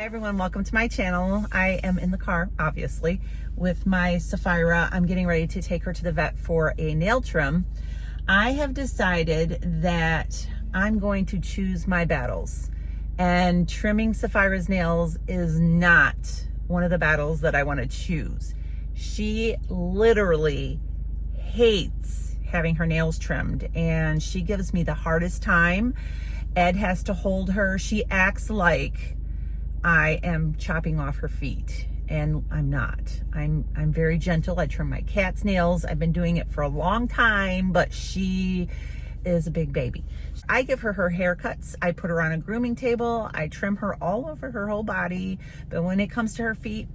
Hi everyone, welcome to my channel. I am in the car, obviously, with my Sapphira. I'm getting ready to take her to the vet for a nail trim. I have decided that I'm going to choose my battles, and trimming Sapphira's nails is not one of the battles that I want to choose. She literally hates having her nails trimmed, and she gives me the hardest time. Ed has to hold her. She acts like I am chopping off her feet, and I'm not. I'm very gentle. I trim my cat's nails. I've been doing it for a long time, but she is a big baby. I give her haircuts. I put her on a grooming table. I trim her all over her whole body. But when it comes to her feet,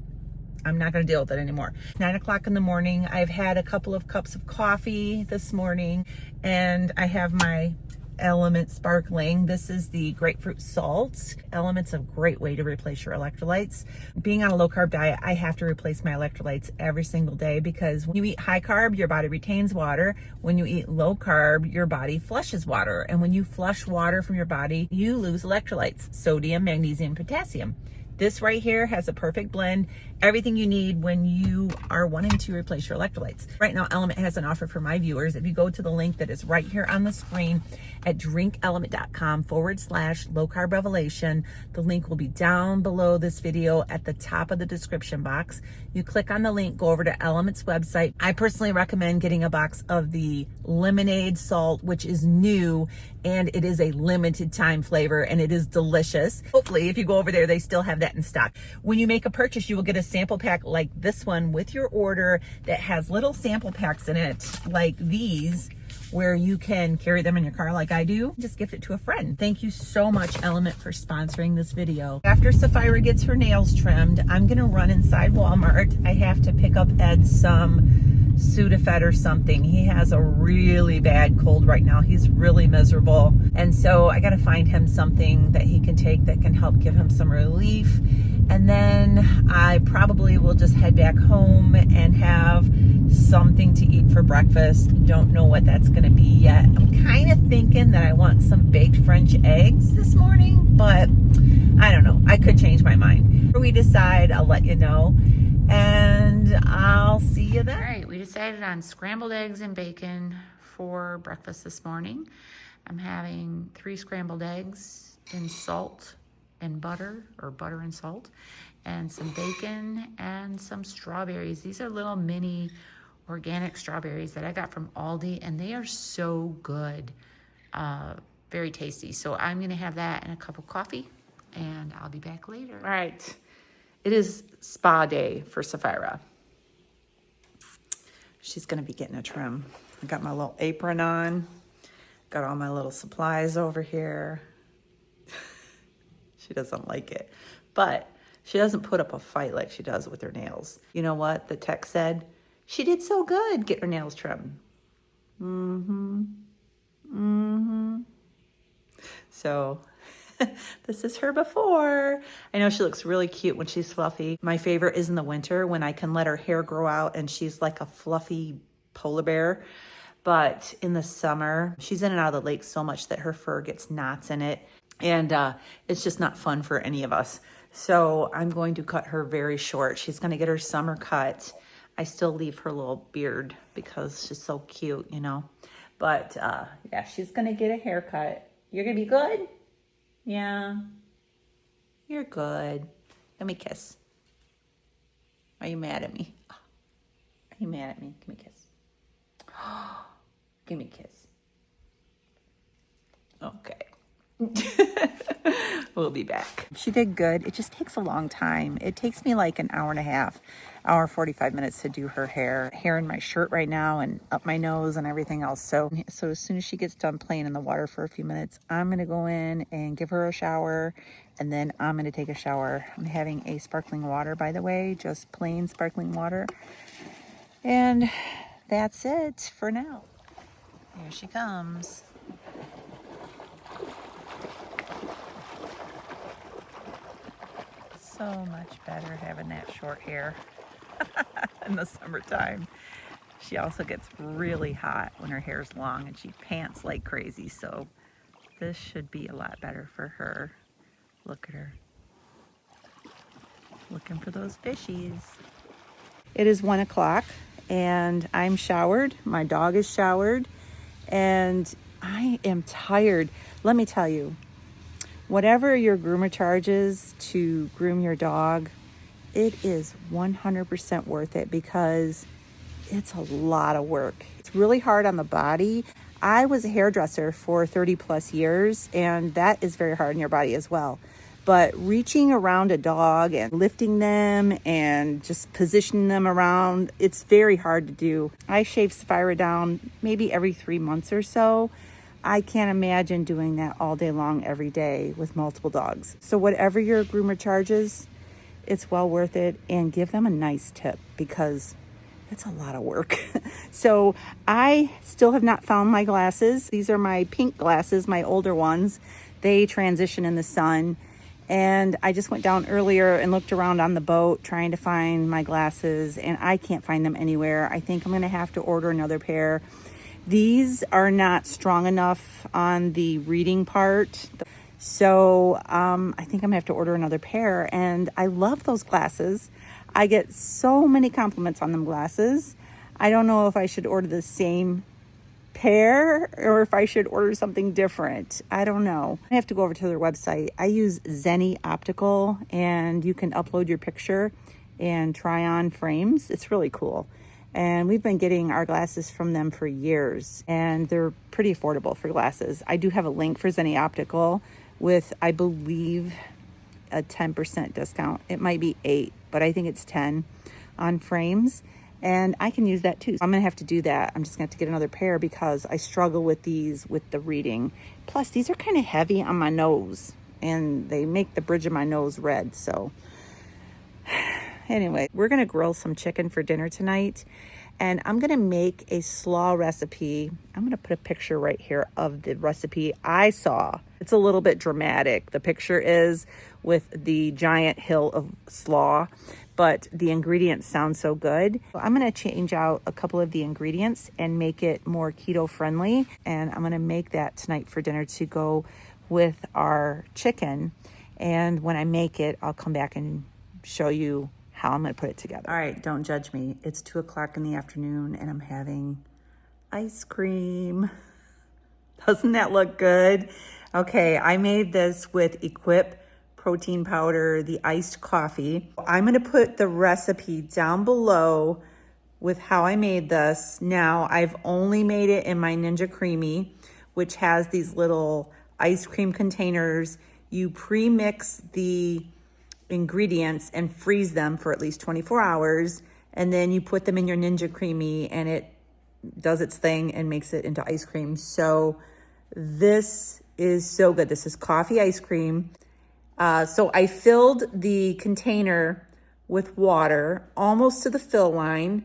I'm not going to deal with it anymore. 9 o'clock in the morning. I've had a couple of cups of coffee this morning, and I have my Element sparkling. This is the grapefruit salt. Element's a great way to replace your electrolytes. Being on a low carb diet, I have to replace my electrolytes every single day, because when you eat high carb, your body retains water. When you eat low carb, your body flushes water. And when you flush water from your body, you lose electrolytes: sodium, magnesium, potassium. This right here has a perfect blend, everything you need when you are wanting to replace your electrolytes. Right now, Element has an offer for my viewers. If you go to the link that is right here on the screen at drinkelement.com/low carb revelation, the link will be down below this video at the top of the description box. You click on the link, go over to Element's website. I personally recommend getting a box of the lemonade salt, which is new, and it is a limited time flavor, and it is delicious. Hopefully, if you go over there, they still have that in stock. When you make a purchase, you will get a sample pack like this one with your order that has little sample packs in it like these, where you can carry them in your car like I do. Just gift it to a friend. Thank you so much, Element, for sponsoring this video. After Sapphira gets her nails trimmed, I'm gonna run inside Walmart. I have to pick up Ed some Sudafed or something. He has a really bad cold right now. He's really miserable. And so I gotta find him something that he can take that can help give him some relief. And then I probably will just head back home and have something to eat for breakfast. Don't know what that's gonna be yet. I'm kind of thinking that I want some baked French eggs this morning, but I don't know. I could change my mind. If we decide, I'll let you know. And I'll see you then. All right, we decided on scrambled eggs and bacon for breakfast this morning. I'm having 3 scrambled eggs in salt and butter, or butter and salt, and some bacon and some strawberries. These are little mini organic strawberries that I got from Aldi, and they are so good, very tasty. So I'm gonna have that and a cup of coffee, and I'll be back later. All right. It is spa day for Sapphira. She's gonna be getting a trim. I got my little apron on, got all my little supplies over here. She doesn't like it, but she doesn't put up a fight like she does with her nails. You know what the text said? She did so good getting her nails trimmed. So this is her before. I know she looks really cute when she's fluffy. My favorite is in the winter when I can let her hair grow out and she's like a fluffy polar bear. But in the summer, she's in and out of the lake so much that her fur gets knots in it. And it's just not fun for any of us. So I'm going to cut her very short. She's going to get her summer cut. I still leave her little beard because she's so cute, you know. But yeah, she's going to get a haircut. You're going to be good? Yeah, you're good. Let me kiss. Are you mad at me? Are you mad at me? Give me a kiss. Give me a kiss. Okay. We'll be back. She did good. It just takes a long time. It takes me like an hour and a half, hour 45 minutes to do her hair in my shirt right now and up my nose and everything else. So as soon as she gets done playing in the water for a few minutes, I'm gonna go in and give her a shower, and then I'm gonna take a shower. I'm having a sparkling water, by the way, just plain sparkling water. And that's it for now. Here she comes. So much better having that short hair in the summertime. She also gets really hot when her hair's long and she pants like crazy. So this should be a lot better for her. Look at her. looking for those fishies. It is 1 o'clock and I'm showered. My dog is showered and I am tired. Let me tell you, whatever your groomer charges to groom your dog, it is 100% worth it because it's a lot of work. It's really hard on the body. I was a hairdresser for 30 plus years, and that is very hard on your body as well. But reaching around a dog and lifting them and just positioning them around, it's very hard to do. I shave Sapphira down maybe every 3 months or so. I can't imagine doing that all day long every day with multiple dogs. So whatever your groomer charges, it's well worth it, and give them a nice tip because it's a lot of work. So I still have not found my glasses. These are my pink glasses, my older ones. They transition in the sun. And I just went down earlier and looked around on the boat trying to find my glasses, and I can't find them anywhere. I think I'm gonna have to order another pair. These are not strong enough on the reading part. So I think I'm gonna have to order another pair, and I love those glasses. I get so many compliments on them glasses. I don't know if I should order the same pair or if I should order something different. I don't know. I have to go over to their website. I use Zenni optical, and you can upload your picture and try on frames. It's really cool. And we've been getting our glasses from them for years, and they're pretty affordable for glasses. I do have a link for Zenni optical with, I believe, a 10% discount. It might be 8, but I think it's 10 on frames. And I can use that too. I'm gonna have to do that. I'm just gonna have to get another pair because I struggle with these with the reading. Plus, these are kind of heavy on my nose and they make the bridge of my nose red. So anyway, we're gonna grill some chicken for dinner tonight, and I'm gonna make a slaw recipe. I'm gonna put a picture right here of the recipe I saw. It's a little bit dramatic. The picture is with the giant hill of slaw, but the ingredients sound so good. So I'm gonna change out a couple of the ingredients and make it more keto friendly. And I'm gonna make that tonight for dinner to go with our chicken. And when I make it, I'll come back and show you how I'm gonna put it together. All right, don't judge me. It's 2 o'clock in the afternoon and I'm having ice cream. Doesn't that look good? Okay, I made this with Equip protein powder, the iced coffee. I'm gonna put the recipe down below with how I made this. Now, I've only made it in my Ninja Creami, which has these little ice cream containers. You pre-mix the ingredients and freeze them for at least 24 hours, and then you put them in your Ninja Creami and it does its thing and makes it into ice cream. So this is so good. This is coffee ice cream. So I filled the container with water almost to the fill line.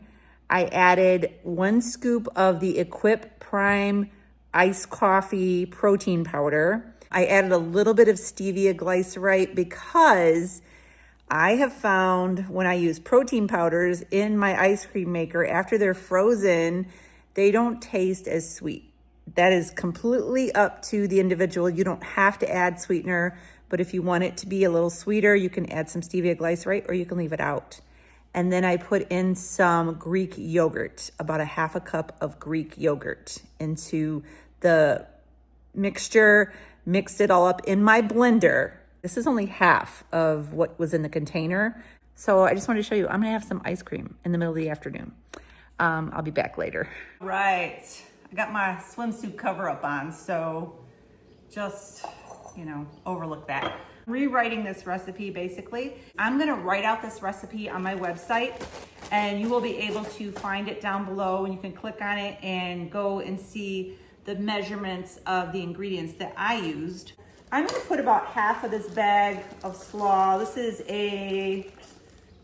I added 1 scoop of the Equip Prime iced coffee protein powder. I added a little bit of stevia glycerite because I have found when I use protein powders in my ice cream maker, after they're frozen, they don't taste as sweet. That is completely up to the individual. You don't have to add sweetener, but if you want it to be a little sweeter, you can add some stevia glycerite or you can leave it out. And then I put in some Greek yogurt, about a half a cup of Greek yogurt into the mixture, mixed it all up in my blender. This is only half of what was in the container. So I just wanted to show you, I'm gonna have some ice cream in the middle of the afternoon. I'll be back later. Right, I got my swimsuit cover up on, so just, overlook that. Rewriting this recipe, basically. I'm gonna write out this recipe on my website, and you will be able to find it down below, and you can click on it and go and see the measurements of the ingredients that I used. I'm gonna put about half of this bag of slaw. This is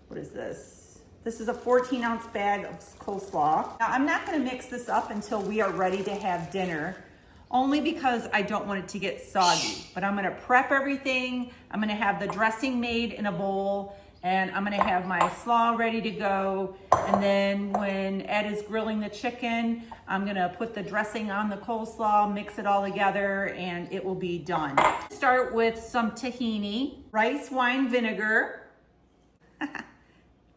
what is this? This is a 14-ounce bag of coleslaw. Now, I'm not gonna mix this up until we are ready to have dinner, only because I don't want it to get soggy. But I'm gonna prep everything. I'm gonna have the dressing made in a bowl, and I'm gonna have my slaw ready to go. And then when Ed is grilling the chicken, I'm gonna put the dressing on the coleslaw, mix it all together, and it will be done. Start with some tahini, rice wine vinegar, I'm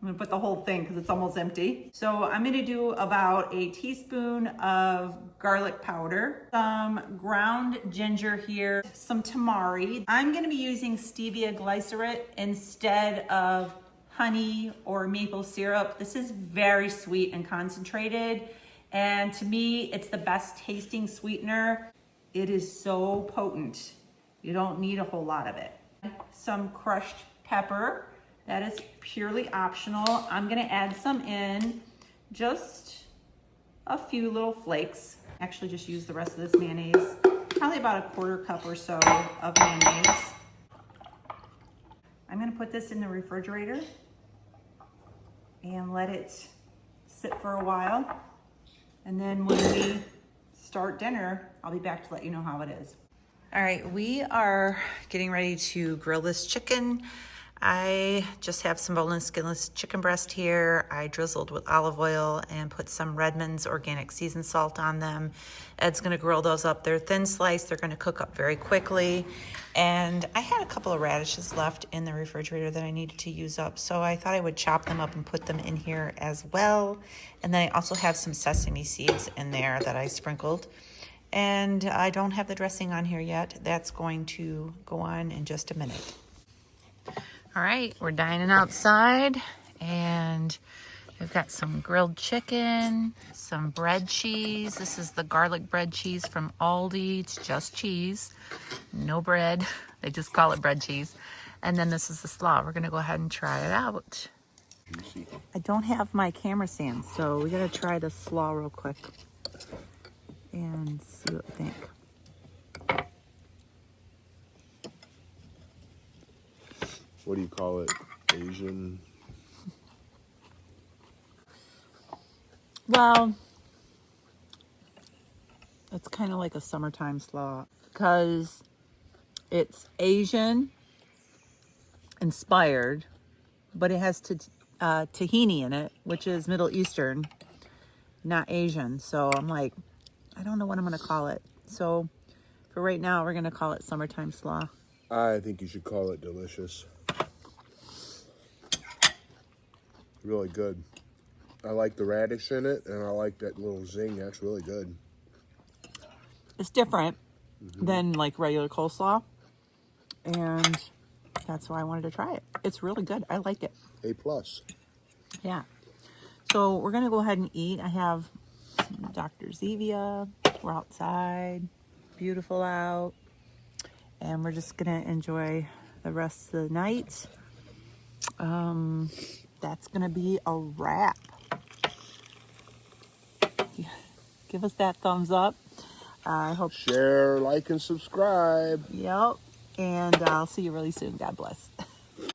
gonna put the whole thing because it's almost empty. So I'm gonna do about a teaspoon of garlic powder, some ground ginger here, some tamari. I'm gonna be using stevia glycerate instead of honey or maple syrup. This is very sweet and concentrated. And to me, it's the best tasting sweetener. It is so potent. You don't need a whole lot of it. Some crushed pepper. That is purely optional. I'm gonna add some in, just a few little flakes. Actually just use the rest of this mayonnaise. Probably about a quarter cup or so of mayonnaise. I'm gonna put this in the refrigerator and let it sit for a while. And then when we start dinner, I'll be back to let you know how it is. All right, we are getting ready to grill this chicken. I just have some boneless, skinless chicken breast here. I drizzled with olive oil and put some Redmond's organic seasoned salt on them. Ed's gonna grill those up. They're thin sliced. They're gonna cook up very quickly. And I had a couple of radishes left in the refrigerator that I needed to use up. So I thought I would chop them up and put them in here as well. And then I also have some sesame seeds in there that I sprinkled. And I don't have the dressing on here yet. That's going to go on in just a minute. All right, we're dining outside and we've got some grilled chicken, some bread cheese. This is the garlic bread cheese from Aldi. It's just cheese, no bread. They just call it bread cheese. And then this is the slaw. We're gonna go ahead and try it out. I don't have my camera stand, so we gotta try the slaw real quick and see what we think. What do you call it? Asian? Well, it's kind of like a summertime slaw because it's Asian inspired, but it has tahini in it, which is Middle Eastern, not Asian. So I'm like, I don't know what I'm going to call it. So for right now, we're going to call it summertime slaw. I think you should call it delicious. Really good. I like the radish in it, and I like that little zing. That's really good. It's different than like regular coleslaw, and that's why I wanted to try it. It's really good. I like it. A+. Yeah. So we're going to go ahead and eat. I have some Dr. Zevia. We're outside. Beautiful out. And we're just going to enjoy the rest of the night. That's going to be a wrap. Give us that thumbs up. I hope. Share, like, and subscribe. Yep. And I'll see you really soon. God bless.